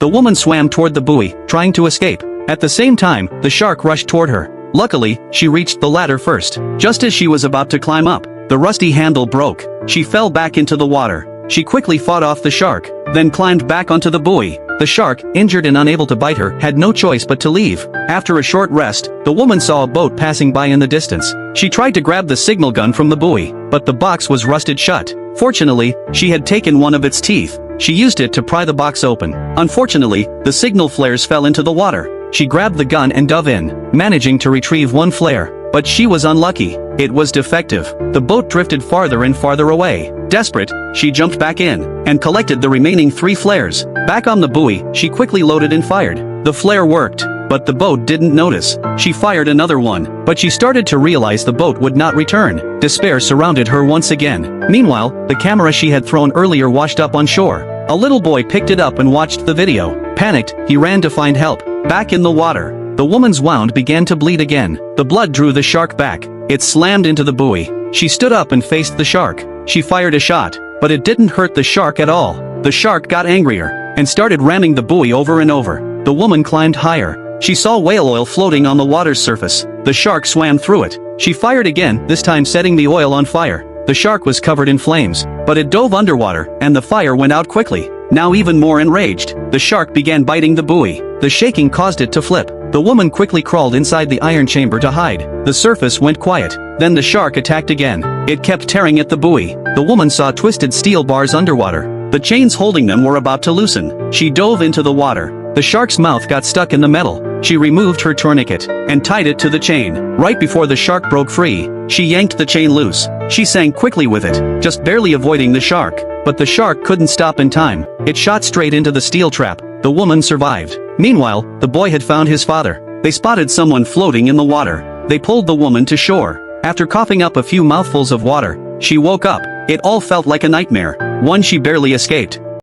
The woman swam toward the buoy, trying to escape. At the same time, the shark rushed toward her. Luckily, she reached the ladder first. Just as she was about to climb up, the rusty handle broke. She fell back into the water. She quickly fought off the shark, then climbed back onto the buoy. The shark, injured and unable to bite her, had no choice but to leave. After a short rest, the woman saw a boat passing by in the distance. She tried to grab the signal gun from the buoy, but the box was rusted shut. Fortunately, she had taken one of its teeth. She used it to pry the box open. Unfortunately, the signal flares fell into the water. She grabbed the gun and dove in, managing to retrieve one flare. But she was unlucky. It was defective. The boat drifted farther and farther away. Desperate, she jumped back in, and collected the remaining 3 flares. Back on the buoy, she quickly loaded and fired. The flare worked, but the boat didn't notice. She fired another one, but she started to realize the boat would not return. Despair surrounded her once again. Meanwhile, the camera she had thrown earlier washed up on shore. A little boy picked it up and watched the video. Panicked, he ran to find help. Back in the water, the woman's wound began to bleed again. The blood drew the shark back. It slammed into the buoy. She stood up and faced the shark. She fired a shot, but it didn't hurt the shark at all. The shark got angrier, and started ramming the buoy over and over. The woman climbed higher. She saw whale oil floating on the water's surface. The shark swam through it. She fired again, this time setting the oil on fire. The shark was covered in flames, but it dove underwater, and the fire went out quickly. Now even more enraged, the shark began biting the buoy. The shaking caused it to flip. The woman quickly crawled inside the iron chamber to hide. The surface went quiet. Then the shark attacked again. It kept tearing at the buoy. The woman saw twisted steel bars underwater. The chains holding them were about to loosen. She dove into the water. The shark's mouth got stuck in the metal. She removed her tourniquet and tied it to the chain. Right before the shark broke free, she yanked the chain loose. She sank quickly with it, just barely avoiding the shark. But the shark couldn't stop in time. It shot straight into the steel trap. The woman survived. Meanwhile, the boy had found his father. They spotted someone floating in the water. They pulled the woman to shore. After coughing up a few mouthfuls of water, she woke up. It all felt like a nightmare, one she barely escaped.